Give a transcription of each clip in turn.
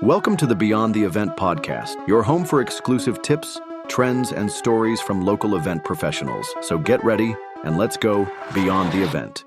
Welcome to the Beyond the Event podcast, your home for exclusive tips, trends, and stories from local event professionals. So get ready and let's go beyond the event.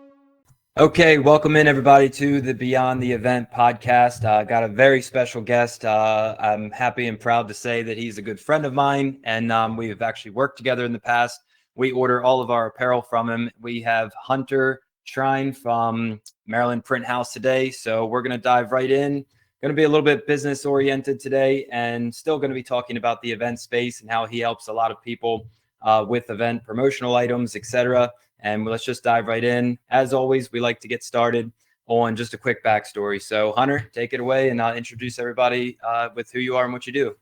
Okay, welcome in everybody to the Beyond the Event podcast. Got a very special guest. I'm happy and proud to say that he's a good friend of mine, and we've actually worked together in the past. We order all of our apparel from him. We have Hunter Strine from Maryland Print House today, so we're going to dive right in. Going to be a little bit business oriented today, and still going to be talking about the event space and how he helps a lot of people with event promotional items, etc. And let's just dive right in. As always, we like to get started on just a quick backstory. So Hunter, take it away and introduce everybody with who you are and what you do.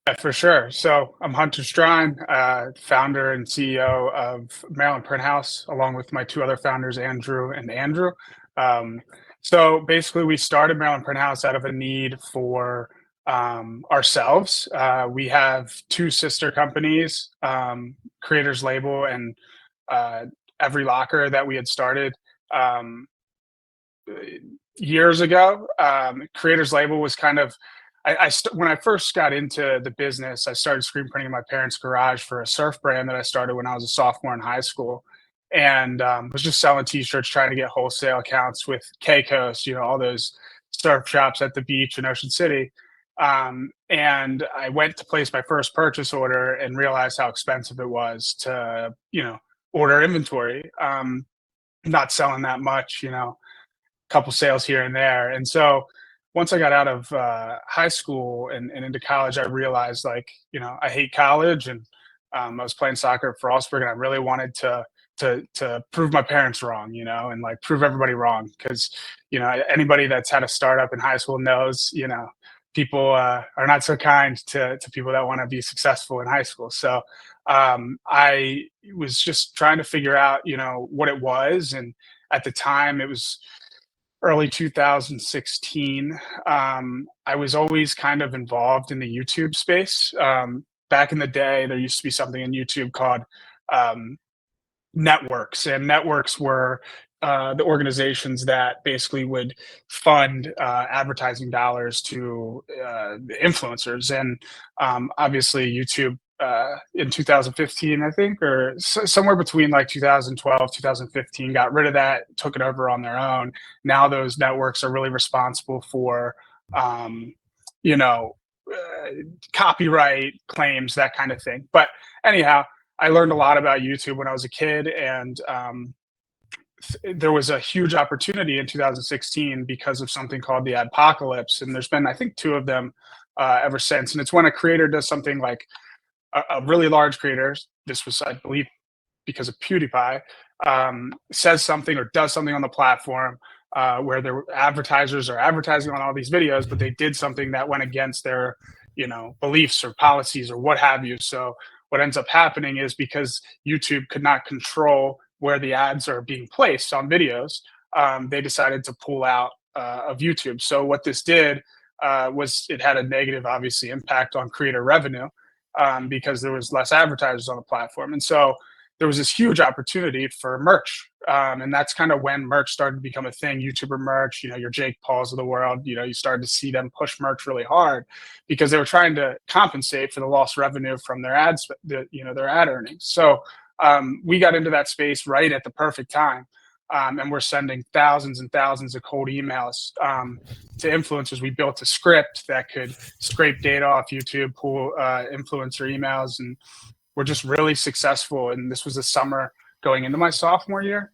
Yeah, for sure. So I'm Hunter Strine, founder and CEO of Maryland Print House, along with my two other founders, Andrew and Andrew. So basically, we started Maryland Print House out of a need for ourselves. We have two sister companies, Creators Label and Every Locker, that we had started years ago. Creators Label was kind of, when I first got into the business, I started screen printing in my parents' garage for a surf brand that I started when I was a sophomore in high school. And was just selling t-shirts, trying to get wholesale accounts with K-Coast, all those surf shops at the beach in Ocean City. And I went to place my first purchase order and realized how expensive it was to, order inventory. Not selling that much, a couple sales here and there. And so once I got out of high school and into college, I realized I hate college, and I was playing soccer for Augsburg, and I really wanted to prove my parents wrong, and prove everybody wrong. Because, anybody that's had a startup in high school knows, people are not so kind to people that want to be successful in high school. So I was just trying to figure out, what it was. And at the time it was early 2016. I was always kind of involved in the YouTube space. Back in the day, there used to be something in YouTube called networks, and networks were the organizations that basically would fund advertising dollars to the influencers. And obviously YouTube in 2015, I think, or somewhere between 2012, 2015, got rid of that, took it over on their own. Now those networks are really responsible for, copyright claims, that kind of thing. But anyhow, I learned a lot about YouTube when I was a kid, and there was a huge opportunity in 2016 because of something called the adpocalypse, and there's been, I think, two of them ever since. And it's when a creator does something like a really large creator, this was, I believe, because of PewDiePie, says something or does something on the platform where their advertisers are advertising on all these videos, but they did something that went against their beliefs or policies or what have you. So what ends up happening is, because YouTube could not control where the ads are being placed on videos, they decided to pull out of YouTube. So what this did was it had a negative, obviously, impact on creator revenue because there was less advertisers on the platform. And so there was this huge opportunity for merch. And that's kind of when merch started to become a thing. YouTuber merch, your Jake Pauls of the world, you started to see them push merch really hard because they were trying to compensate for the lost revenue from their ads, their ad earnings. So we got into that space right at the perfect time. And we're sending thousands and thousands of cold emails to influencers. We built a script that could scrape data off YouTube, pull influencer emails, and we're just really successful. And this was the summer going into my sophomore year.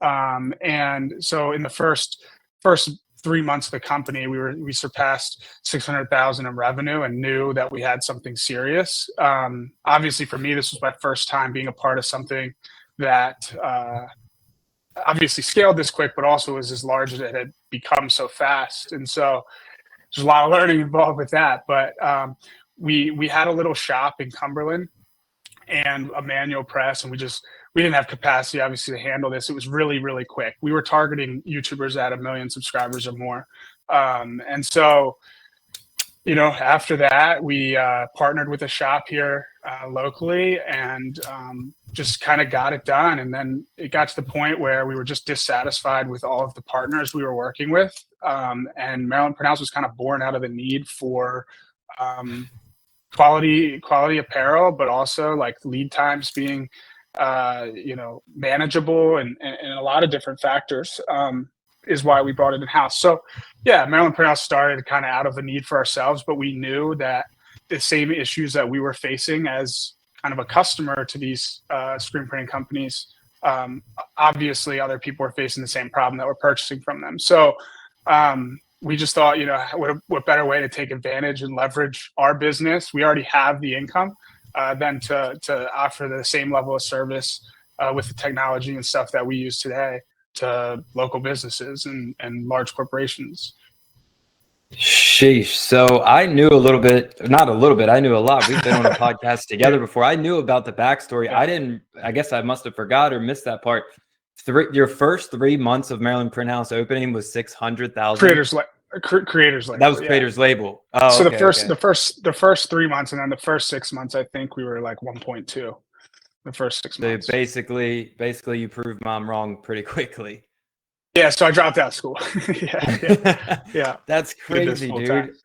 And so in the first 3 months of the company, we surpassed 600,000 in revenue and knew that we had something serious. Obviously, for me, this was my first time being a part of something that obviously scaled this quick, but also was as large as it had become so fast. And so there's a lot of learning involved with that. But we had a little shop in Cumberland and a manual press, and we didn't have capacity, obviously, to handle this. It was really, really quick. We were targeting YouTubers at 1 million subscribers or more. And so After that, we partnered with a shop here locally and just kind of got it done. And then it got to the point where we were just dissatisfied with all of the partners we were working with. And Maryland Print House was kind of born out of the need for quality apparel, but also like lead times being manageable and a lot of different factors is why we brought it in house. So yeah, Maryland Print House started kind of out of the need for ourselves, but we knew that the same issues that we were facing as kind of a customer to these screen printing companies, obviously other people were facing the same problem that we're purchasing from them. So we just thought, what better way to take advantage and leverage our business? We already have the income than to offer the same level of service with the technology and stuff that we use today to local businesses and large corporations. Sheesh. So I knew a little bit, not a little bit, I knew a lot. We've been on a podcast together before. I knew about the backstory. I guess I must have forgot or missed that part. Your first 3 months of Maryland Print House opening was 600,000. Creators label. That was creators label. Oh, so okay, the first 3 months, and then the first 6 months, I think we were like 1.2. The first 6 months. So basically, you proved Mom wrong pretty quickly. Yeah, so I dropped out of school. yeah. That's crazy, dude.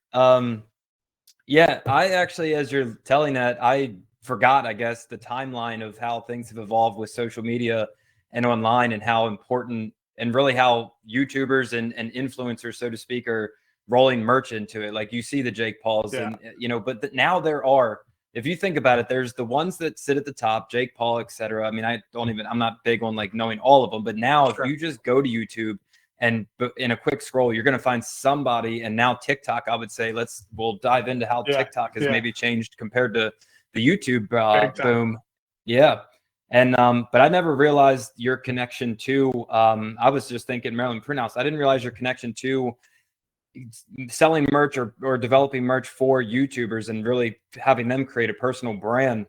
Yeah, I actually, as you're telling that, I forgot, I guess, the timeline of how things have evolved with social media and online, and how important and really how YouTubers and influencers, so to speak, are rolling merch into it. Like you see the Jake Pauls, and but now there are. If you think about it, there's the ones that sit at the top, Jake Paul, etc. I mean, I'm not big on like knowing all of them, but now if you just go to YouTube and in a quick scroll, you're going to find somebody. And now TikTok, I would say, we'll dive into how TikTok has maybe changed compared to the YouTube boom. Yeah. And, but I never realized your connection to, I was just thinking Maryland Print House. I didn't realize your connection to selling merch or developing merch for YouTubers and really having them create a personal brand.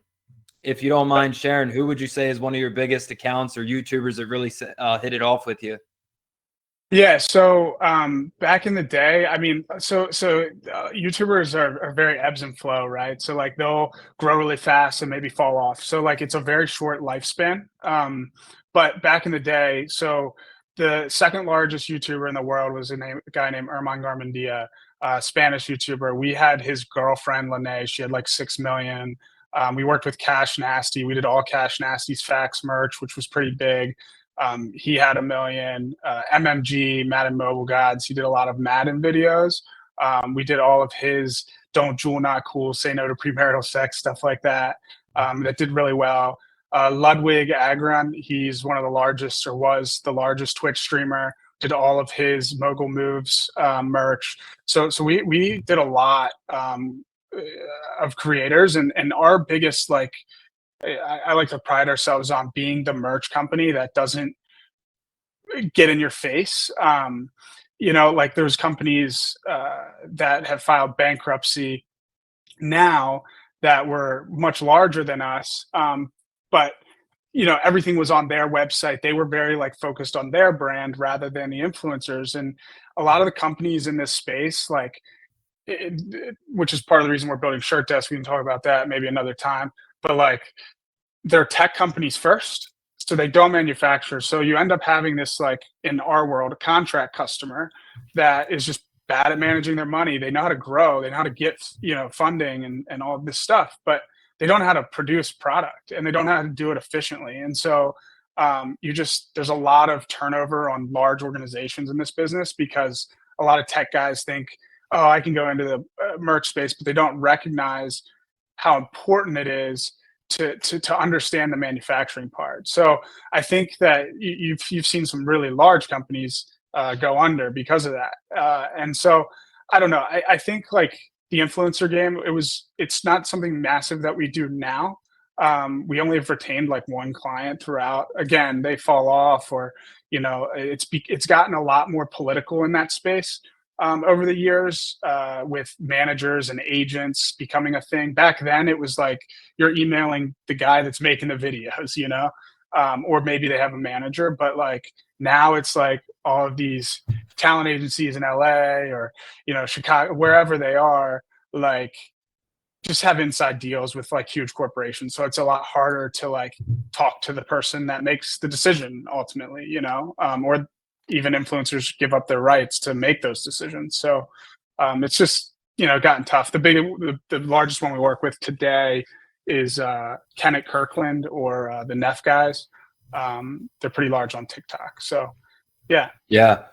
If you don't mind sharing, who would you say is one of your biggest accounts or YouTubers that really hit it off with you? Yeah. So back in the day, I mean, so YouTubers are very ebbs and flow, right? So like they'll grow really fast and maybe fall off. So like it's a very short lifespan. But back in the day, so the second largest YouTuber in the world was a guy named Erman Garmendia, Spanish YouTuber. We had his girlfriend, Lene. She had like 6 million. We worked with Cash Nasty. We did all Cash Nasty's fax merch, which was pretty big. He had 1 million. MMG, Madden Mobile Gods. He did a lot of Madden videos. We did all of his Don't Jewel Not Cool, Say No to Premarital Sex, stuff like that. That did really well. Ludwig Agron, he's one of the largest, or was the largest Twitch streamer, did all of his Mogul Moves merch. So we did a lot of creators, and our biggest, like, I like to pride ourselves on being the merch company that doesn't get in your face. Like there's companies that have filed bankruptcy now that were much larger than us. But everything was on their website. They were very like focused on their brand rather than the influencers. And a lot of the companies in this space, like, which is part of the reason we're building Shirt Desk. We can talk about that maybe another time. But like, they're tech companies first, so they don't manufacture. So you end up having this, like in our world, a contract customer that is just bad at managing their money. They know how to grow. They know how to get funding and all of this stuff, but they don't know how to produce product, and they don't know how to do it efficiently. And so there's a lot of turnover on large organizations in this business, because a lot of tech guys think, oh, I can go into the merch space, but they don't recognize how important it is to understand the manufacturing part. So I think that you've seen some really large companies go under because of that. And so I don't know. I think like the influencer game, it's not something massive that we do now. We only have retained like one client throughout. Again, they fall off, or it's gotten a lot more political in that space over the years, with managers and agents becoming a thing. Back then, it was like you're emailing the guy that's making the videos, or maybe they have a manager. But like now, it's like all of these talent agencies in LA or Chicago, wherever they are, like just have inside deals with like huge corporations. So it's a lot harder to like talk to the person that makes the decision ultimately, or even influencers give up their rights to make those decisions. So it's just, gotten tough. The largest one we work with today is Kenneth Kirkland or the Neff guys. They're pretty large on TikTok. So yeah. Yeah.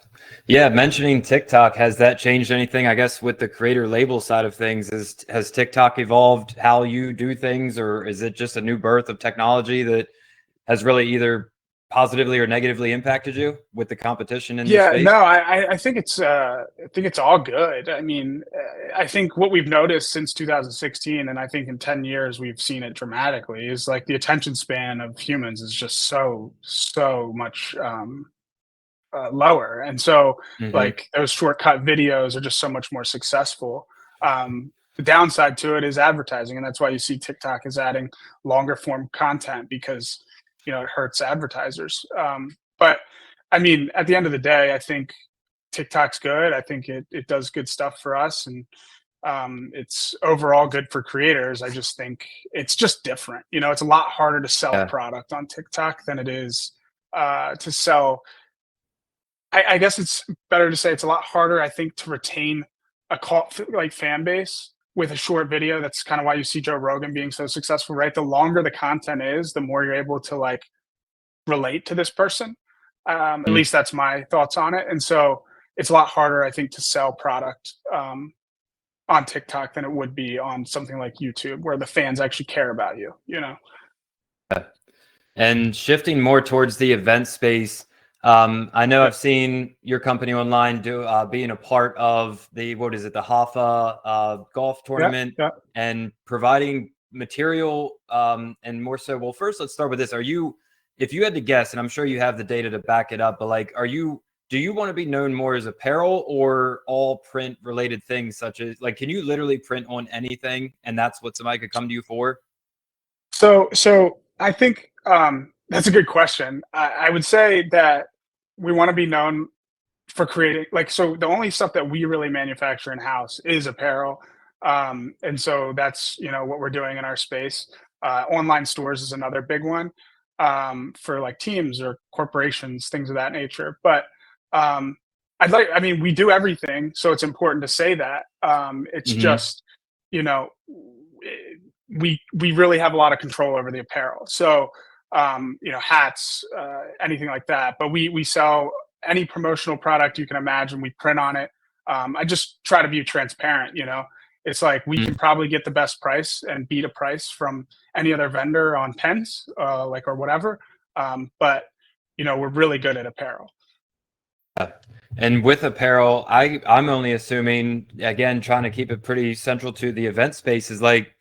Mentioning TikTok, has that changed anything, I guess, with the creator label side of things? Has TikTok evolved how you do things, or is it just a new birth of technology that has really either positively or negatively impacted you with the competition in the Yeah, space? no, I think it's all good. I mean, I think what we've noticed since 2016, and I think in 10 years we've seen it dramatically, is like the attention span of humans is just so much lower, and so Hmm. like those shortcut videos are just so much more successful. The downside to it is advertising, and that's why you see TikTok is adding longer form content because it hurts advertisers. But I mean, at the end of the day, I think TikTok's good. I think it does good stuff for us, and it's overall good for creators. I just think it's just different. It's a lot harder to sell a Yeah. product on TikTok than it is to sell. I guess it's better to say it's a lot harder, I think, to retain a cult like fan base with a short video. That's kind of why you see Joe Rogan being so successful, right? The longer the content is, the more you're able to like relate to this person. At Mm. least that's my thoughts on it. And so it's a lot harder, I think, to sell product on TikTok than it would be on something like YouTube, where the fans actually care about you. And shifting more towards the event space, I know Yeah. I've seen your company online being a part of what is it, the Hoffa golf Yeah. tournament, Yeah. and providing material, and more so. Well, first, let's start with this. If you had to guess, and I'm sure you have the data to back it up, but like, do you want to be known more as apparel or all print related things, such as like, can you literally print on anything and that's what somebody could come to you for? So I think that's a good question. I would say that we want to be known for creating like, so the only stuff that we really manufacture in house is apparel, and so that's what we're doing in our space. Online stores is another big one, for like teams or corporations, things of that nature. But um, I mean, we do everything, so it's important to say that. It's Hmm. just you know we really have a lot of control over the apparel. So hats, anything like that. But we sell any promotional product you can imagine. We print on it. I just try to be transparent. It's like we can probably get the best price and beat a price from any other vendor on pens, like or whatever. But we're really good at apparel. And with apparel, I'm only assuming, again, trying to keep it pretty central to the event space, is like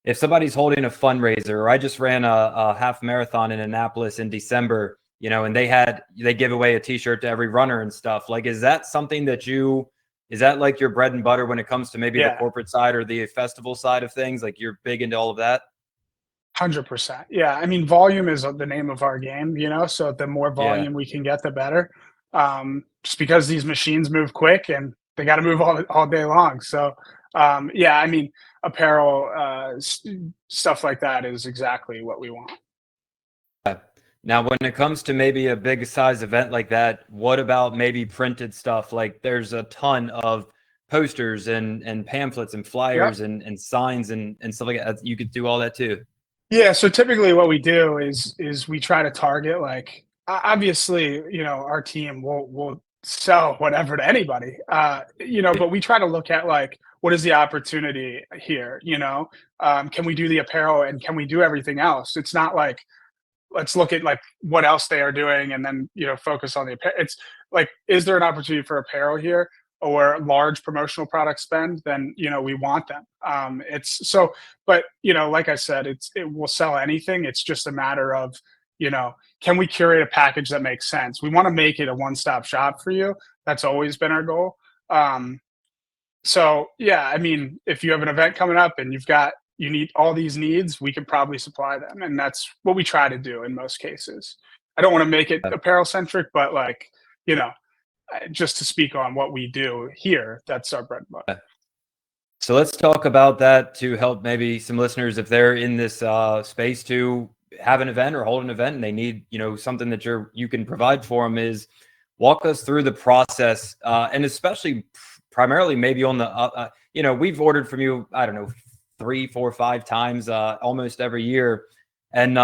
if somebody's holding a fundraiser, or I just ran a half marathon in Annapolis in December, and they give away a t-shirt to every runner and stuff. Like, is that something is that like your bread and butter when it comes to maybe the Yeah, corporate side or the festival side of things? Like, you're big into all of that? 100%. Yeah, I mean, volume is the name of our game. So the more Yeah. volume we can get, the better. Just because these machines move quick and they got to move all day long. So yeah, I mean, apparel, stuff like that is exactly what we want. Now, when it comes to maybe a big size event like that, what about maybe printed stuff? Like, there's a ton of posters and pamphlets and Yep. flyers and signs and stuff like that. You could do all that too. Yeah, so typically what we do is we try to target like obviously, our team will sell whatever to anybody. But we try to look at like what is the opportunity here. Can we do the apparel and can we do everything else? It's not like let's look at like what else they are doing and then focus on the apparel. It's like, is there an opportunity for apparel here or large promotional product spend? Then we want them. It's so, but like I said, it will sell anything. It's just a matter of can we curate a package that makes sense? We want to make it a one-stop shop for you. That's always been our goal. So yeah, I mean, if you have an event coming up and you need all these needs, we can probably supply them, and that's what we try to do in most cases. I don't want to make it apparel centric, but like you know, just to speak on what we do here, that's our bread and butter. So let's talk about that to help maybe some listeners, if they're in this space to have an event or hold an event and they need, something that you can provide for them, is walk us through the process. And especially primarily maybe on the, we've ordered from you, I don't know, 3, 4, 5 times almost every year. And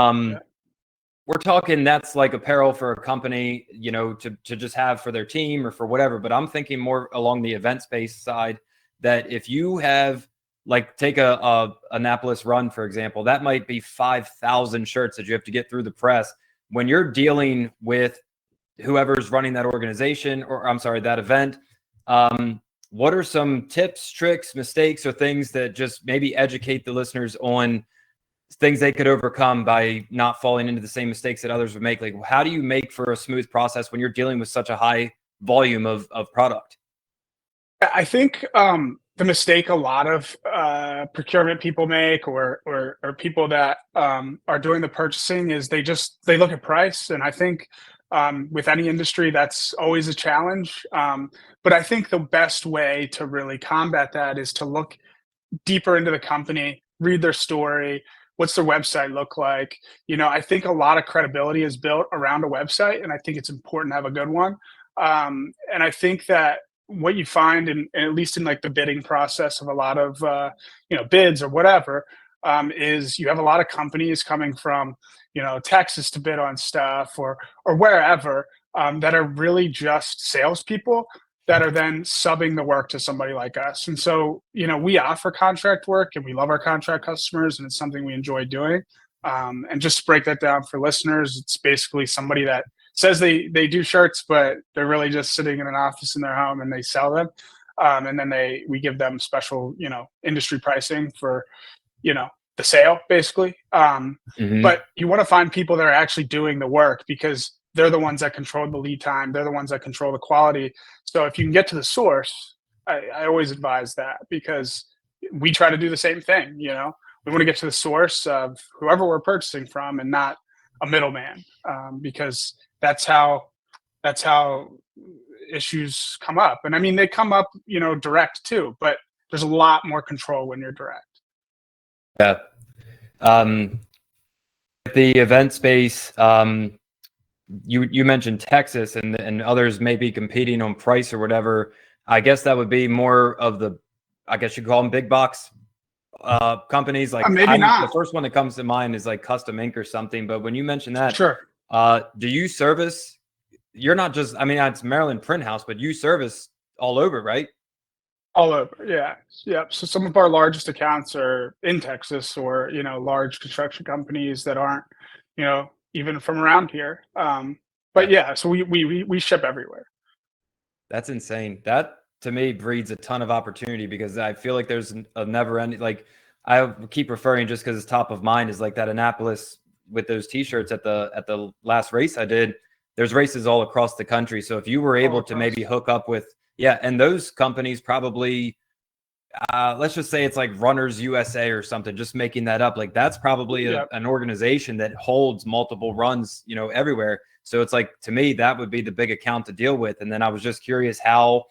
we're talking that's like apparel for a company, to just have for their team or for whatever. But I'm thinking more along the event space side, that if you have, like, take a Annapolis run, for example, that might be 5,000 shirts that you have to get through the press. When you're dealing with whoever's running that organization, or I'm sorry, that event, what are some tips, tricks, mistakes, or things that just maybe educate the listeners on things they could overcome by not falling into the same mistakes that others would make? Like, how do you make for a smooth process when you're dealing with such a high volume of product? I think the mistake a lot of procurement people make, or people that are doing the purchasing, is they look at price. And I think with any industry, that's always a challenge. But I think the best way to really combat that is to look deeper into the company, read their story. What's their website look like? I think a lot of credibility is built around a website, and I think it's important to have a good one. And I think that what you find, at least in like the bidding process of a lot of bids or whatever, is you have a lot of companies coming from Texas to bid on stuff, or wherever, that are really just salespeople that are then subbing the work to somebody like us. And so we offer contract work, and we love our contract customers, and it's something we enjoy doing. And just to break that down for listeners, it's basically somebody that says they do shirts, but they're really just sitting in an office in their home, and they sell them. And then we give them special, industry pricing for, the sale, basically. But you want to find people that are actually doing the work, because they're the ones that control the lead time. They're the ones that control the quality. So if you can get to the source, I always advise that, because we try to do the same thing. We want to get to the source of whoever we're purchasing from, and not a middleman, because that's how issues come up. And I mean, they come up, direct too, but there's a lot more control when you're direct. Yeah. The event space, you mentioned Texas, and others may be competing on price or whatever. I guess that would be more of I guess you call them big box companies. Like, maybe not. The first one that comes to mind is like Custom Ink or something. But when you mention that, sure. Do you service? You're not just, I mean, it's Maryland Print House, but you service all over, right? All over, yeah. So some of our largest accounts are in Texas, or large construction companies that aren't, even from around here. But yeah, so we ship everywhere. That's insane. That to me breeds a ton of opportunity, because I feel like there's a never ending, like, I keep referring, just because it's top of mind, is like that Annapolis with those t-shirts at the last race I did. There's races all across the country. So if you were able to maybe hook up with, and those companies probably, let's just say it's like Runners USA or something, just making that up. Like, that's probably an organization that holds multiple runs, everywhere. So it's like, to me, that would be the big account to deal with. And then I was just curious how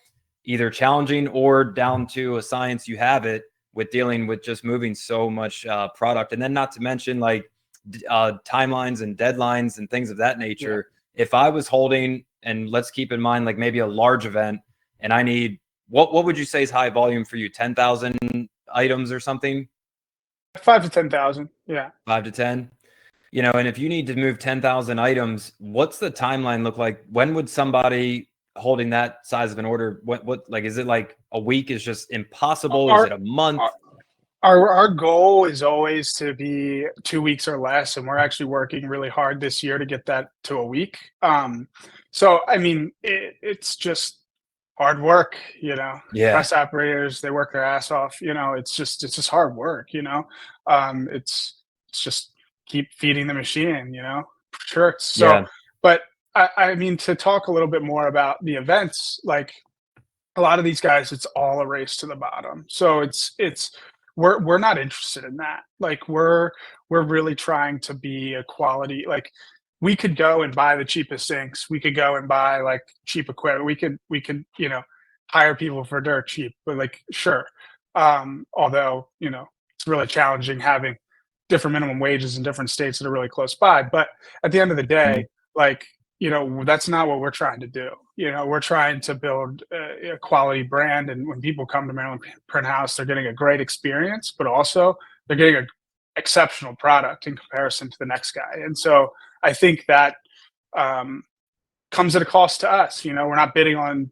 either challenging or down to a science you have it with dealing with just moving so much product. And then not to mention like timelines and deadlines and things of that nature. Yeah. If I was holding, and let's keep in mind, like maybe a large event, and I need, what would you say is high volume for you? 10,000 items or something? 5 to 10,000. Yeah. 5 to 10. And if you need to move 10,000 items, what's the timeline look like? When would somebody holding that size of an order, what like, is it like a week is just impossible? Is it a month? Our goal is always to be 2 weeks or less, and we're actually working really hard this year to get that to a week. So I mean, it's just hard work, Press operators, they work their ass off, it's just hard work, it's just keep feeding the machine, sure. So, but I mean, to talk a little bit more about the events, like a lot of these guys, it's all a race to the bottom. So we're not interested in that. Like we're really trying to be a quality, like we could go and buy the cheapest inks. We could go and buy like cheap equipment. We could, hire people for dirt cheap, but like, sure. Although, it's really challenging having different minimum wages in different states that are really close by. But at the end of the day, like, that's not what we're trying to do. We're trying to build a quality brand. And when people come to Maryland Print House, they're getting a great experience, but also they're getting an exceptional product in comparison to the next guy. And so I think that comes at a cost to us. We're not bidding on,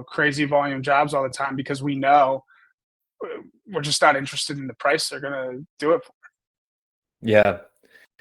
crazy volume jobs all the time because we know we're just not interested in the price they're going to do it for. Yeah.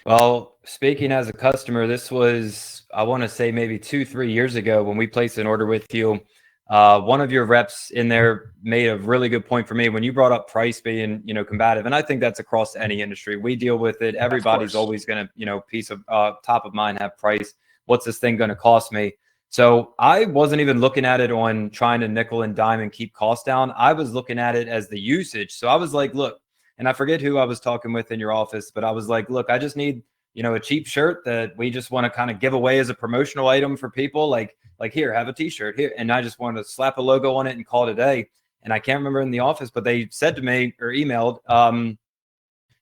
Well, speaking as a customer, this was, I want to say maybe 2-3 years ago when we placed an order with you. One of your reps in there made a really good point for me when you brought up price being, combative. And I think that's across any industry. We deal with it. Everybody's always going to, piece of top of mind have price. What's this thing going to cost me? So I wasn't even looking at it on trying to nickel and dime and keep costs down. I was looking at it as the usage. So I was like, look, and I forget who I was talking with in your office, but I was like, look, I just need, a cheap shirt that we just want to kind of give away as a promotional item for people. Like here, have a t-shirt here. And I just wanted to slap a logo on it and call it a day. And I can't remember in the office, but they said to me or emailed,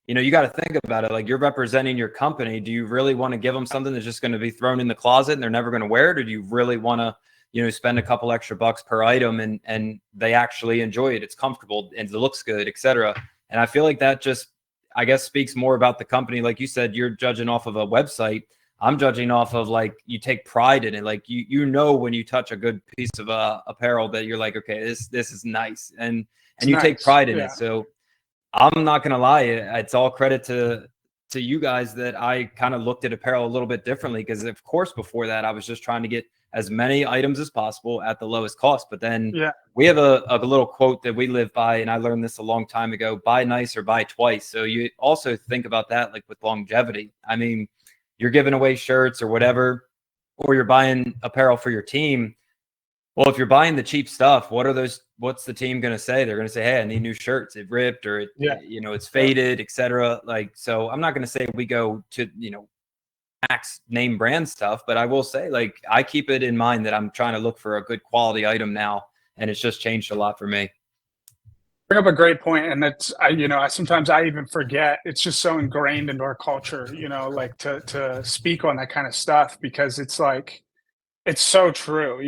you got to think about it. Like, you're representing your company. Do you really want to give them something that's just going to be thrown in the closet and they're never going to wear it? Or do you really want to, spend a couple extra bucks per item and they actually enjoy it? It's comfortable and it looks good, etc. And I feel like that just, I guess, speaks more about the company. Like you said, you're judging off of a website. I'm judging off of, like, you take pride in it. Like, when you touch a good piece of apparel that you're like, okay, this is nice. And you take pride in it. So I'm not going to lie. It's all credit to you guys that I kind of looked at apparel a little bit differently. Because of course, before that, I was just trying to get as many items as possible at the lowest cost. But then we have a little quote that we live by, and I learned this a long time ago: buy nice or buy twice. So you also think about that, like with longevity. I mean, you're giving away shirts or whatever, or you're buying apparel for your team. Well, if you're buying the cheap stuff, what's the team going to say? They're going to say, hey, I need new shirts. It ripped, or it's faded, etc. Like, so I'm not going to say we go to, max name brand stuff, but I will say, like, I keep it in mind that I'm trying to look for a good quality item now. And it's just changed a lot for me. Bring up a great point, and that's I sometimes I even forget. It's just so ingrained into our culture, like to speak on that kind of stuff, because it's like, it's so true.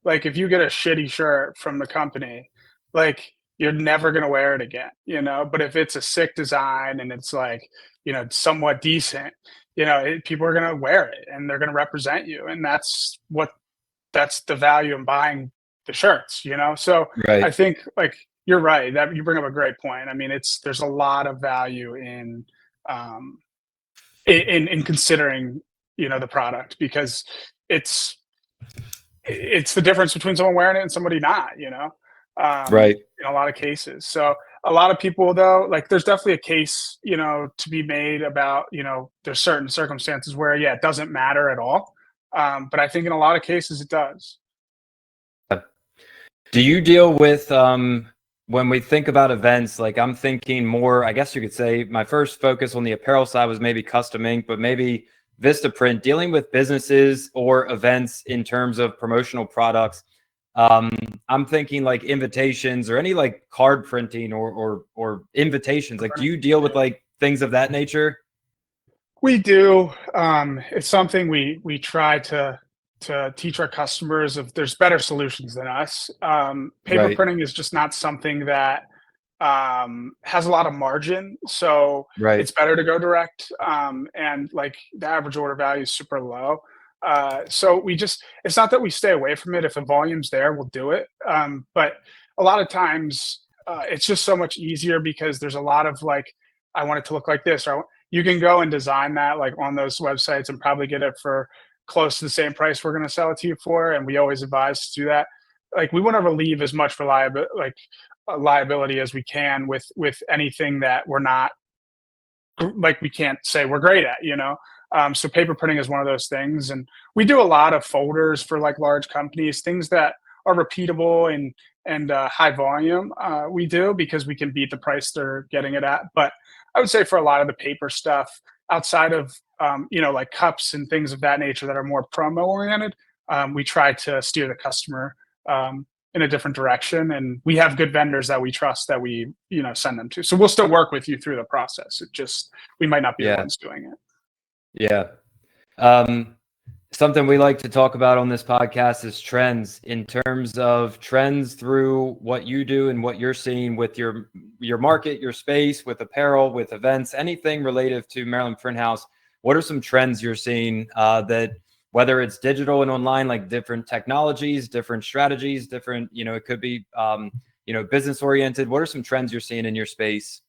Like, if you get a shitty shirt from the company, like, you're never gonna wear it again. But if it's a sick design and it's like, somewhat decent, people are gonna wear it and they're gonna represent you, and that's the value in buying the shirts. So Right. I think, like, you're right, that you bring up a great point. I mean, there's a lot of value in considering, the product, because it's the difference between someone wearing it and somebody not, Right. in a lot of cases. So a lot of people, though, like, there's definitely a case, to be made about, there's certain circumstances where, it doesn't matter at all. But I think in a lot of cases it does. Do you deal with, when we think about events, like, I'm thinking more, I guess you could say my first focus on the apparel side was maybe custom ink, but maybe Vistaprint, dealing with businesses or events in terms of promotional products. I'm thinking like invitations or any like card printing or invitations. Like, do you deal with like things of that nature? We do. It's something we try to teach our customers. If there's better solutions than us, paper Right. printing is just not something that has a lot of margin, so Right. it's better to go direct. And, like, the average order value is super low. So it's not that we stay away from it. If the volume's there, we'll do it. But a lot of times, it's just so much easier because there's a lot of, like, I want it to look like this, or you can go and design that, like, on those websites and probably get it for close to the same price we're going to sell it to you for. And we always advise to do that. Like, we want to relieve as much liability as we can with anything that we're not, like, we can't say we're great at. So paper printing is one of those things, and we do a lot of folders for, like, large companies, things that are repeatable and high volume. We do, because we can beat the price they're getting it at. But I would say for a lot of the paper stuff, outside of like cups and things of that nature that are more promo oriented, we try to steer the customer in a different direction. And we have good vendors that we trust that we, send them to. So we'll still work with you through the process. It just, we might not be the Yeah. ones doing it. Yeah. Something we like to talk about on this podcast is trends, in terms of trends through what you do and what you're seeing with your market, your space, with apparel, with events, anything related to Maryland Print House. What are some trends you're seeing that, whether it's digital and online, like different technologies, different strategies, different, it could be, business oriented. What are some trends you're seeing in your space?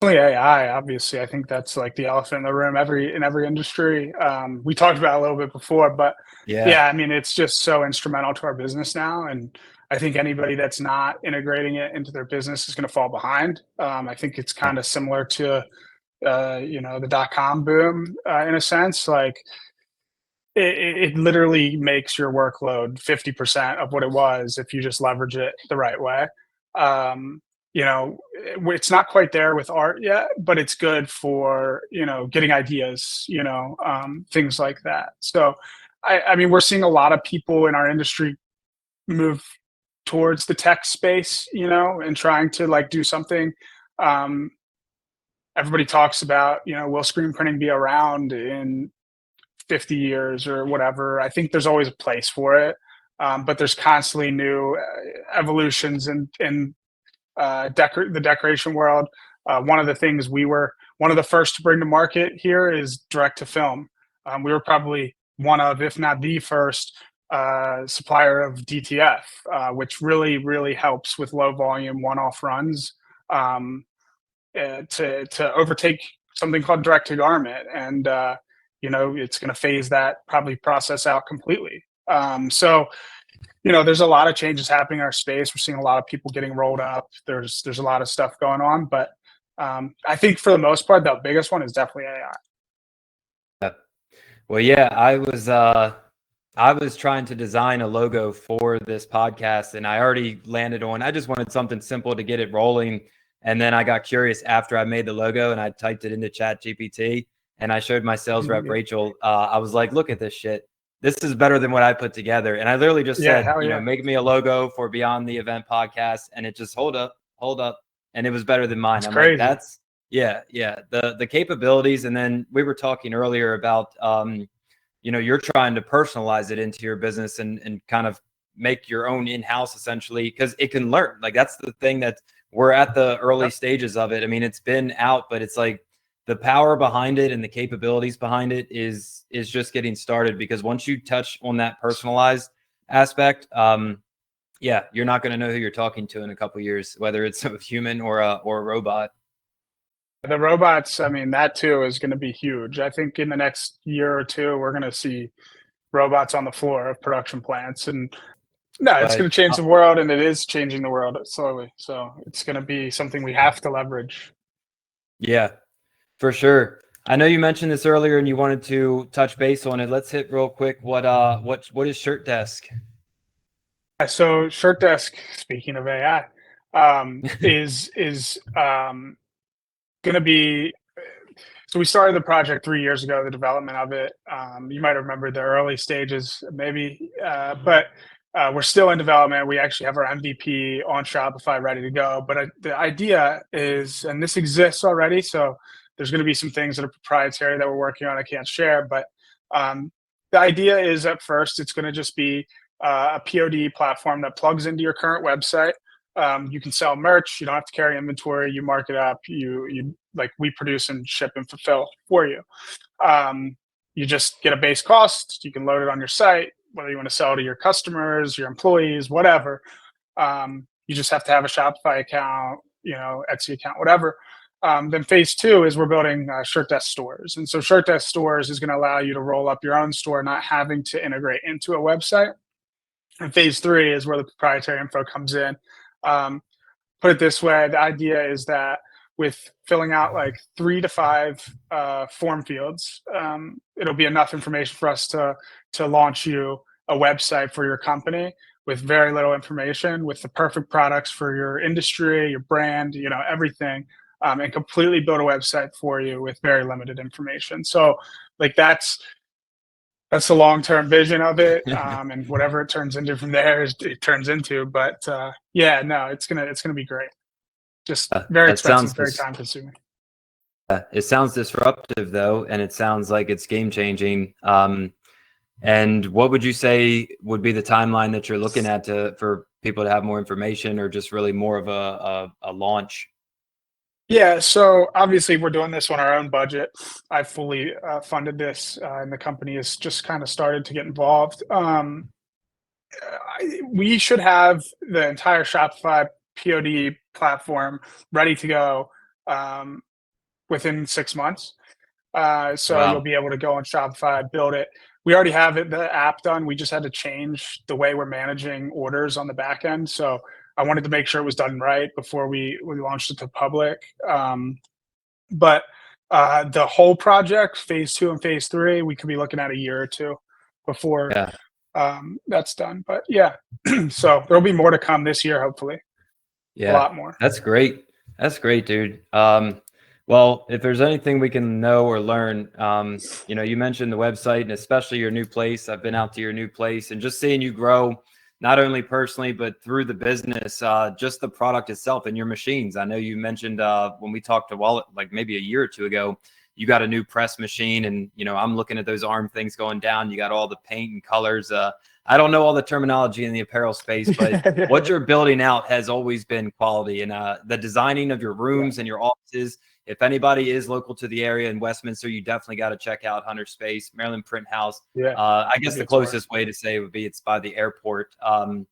AI, obviously, I think that's like the elephant in the room in every industry. We talked about it a little bit before, but yeah, I mean, it's just so instrumental to our business now. And I think anybody that's not integrating it into their business is going to fall behind. I think it's kind of similar to, the .com boom in a sense. Like it literally makes your workload 50% of what it was if you just leverage it the right way. It's not quite there with art yet, but it's good for, getting ideas, things like that. So, I mean, we're seeing a lot of people in our industry move towards the tech space, and trying to like do something. Everybody talks about, will screen printing be around in 50 years or whatever? I think there's always a place for it. But there's constantly new evolutions in the decoration world. One of the things we were one of the first to bring to market here is direct to film. We were probably one of, if not the first, supplier of DTF, which really, really helps with low volume one-off runs to overtake something called direct to garment. And, it's going to phase that probably process out completely. So there's a lot of changes happening in our space. We're seeing a lot of people getting rolled up. There's a lot of stuff going on, but I think for the most part, the biggest one is definitely AI. Well, yeah, I was trying to design a logo for this podcast, and I already landed on, I just wanted something simple to get it rolling. And then I got curious after I made the logo, and I typed it into Chat GPT, and I showed my sales rep, Rachel. I was like, look at this shit. This is better than what I put together. And I literally just said, make me a logo for Beyond the Event podcast. And it just hold up. And it was better than mine. That's I'm crazy. like, the capabilities. And then we were talking earlier about, you're trying to personalize it into your business and kind of make your own in-house essentially, because it can learn. Like that's the thing, that we're at the early stages of it. I mean, it's been out, but it's like, the power behind it and the capabilities behind it is just getting started, because once you touch on that personalized aspect, you're not going to know who you're talking to in a couple of years, whether it's a human or a robot. The robots, I mean, that too is going to be huge. I think in the next year or two, we're going to see robots on the floor of production plants, and it's going to change the world, and it is changing the world slowly. So it's going to be something we have to leverage. Yeah. For sure. I know you mentioned this earlier and you wanted to touch base on it. Let's hit real quick. What is Shirt Desk? So Shirt Desk, speaking of AI, is going to be. So we started the project 3 years ago, the development of it. You might remember the early stages, maybe, but we're still in development. We actually have our MVP on Shopify ready to go. But the idea is, and this exists already, so there's going to be some things that are proprietary that we're working on I can't share. But the idea is, at first, it's going to just be a POD platform that plugs into your current website. You can sell merch. You don't have to carry inventory. You mark it up. You like, we produce and ship and fulfill for you. You just get a base cost. You can load it on your site, whether you want to sell to your customers, your employees, whatever. You just have to have a Shopify account, Etsy account, whatever. Then phase 2 is we're building Shirt Desk stores. And so Shirt Desk stores is going to allow you to roll up your own store, not having to integrate into a website. And phase 3 is where the proprietary info comes in. Put it this way, the idea is that with filling out like 3 to 5 form fields, it'll be enough information for us to launch you a website for your company with very little information, with the perfect products for your industry, your brand, everything. And completely build a website for you with very limited information. So like that's that's the long-term vision of it. And whatever it turns into from there it turns into. But yeah, no, it's gonna be great. Just very That sounds expensive, very time consuming. it sounds disruptive though, and it sounds like it's game changing. And what would you say would be the timeline that you're looking at for people to have more information, or just really more of a launch? Yeah, so obviously we're doing this on our own budget. I fully funded this, and the company has just kind of started to get involved. We should have the entire Shopify POD platform ready to go um, within 6 months. So you'll Wow. be able to go on Shopify, build it. We already have the app done. We just had to change the way we're managing orders on the back end. So I wanted to make sure it was done right before we launched it to public. But the whole project, phase 2 and phase 3, we could be looking at a year or two before Yeah. that's done. But yeah, so there'll be more to come this year, hopefully. A Yeah. lot more. That's great. That's great, dude. Well, if there's anything we can know or learn, you mentioned the website and especially your new place. I've been out to your new place and just seeing you grow, not only personally, but through the business, just the product itself and your machines. I know you mentioned when we talked to Wallet, like maybe a year or two ago, you got a new press machine, and I'm looking at those arm things going down. You got all the paint and colors. I don't know all the terminology in the apparel space, but what you're building out has always been quality. And the designing of your rooms and your offices, if anybody is local to the area in Westminster, you definitely got to check out Hunter Space, Maryland Print House. Yeah, I guess the closest way to say it would be it's by the airport, and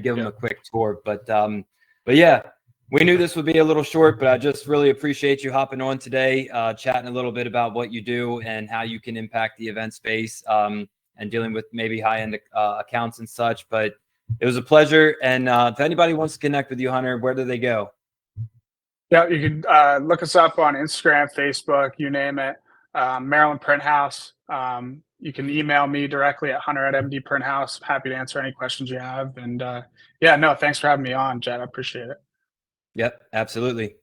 give them a quick tour. But yeah, we knew this would be a little short, but I just really appreciate you hopping on today, chatting a little bit about what you do and how you can impact the event space, and dealing with maybe high-end accounts and such. But it was a pleasure. And if anybody wants to connect with you, Hunter, where do they go? Yeah, you can look us up on Instagram, Facebook, you name it. Maryland Print House. You can email me directly at hunter@mdprinthouse. Happy to answer any questions you have. And yeah, no, thanks for having me on, Jed. I appreciate it. Yep, absolutely.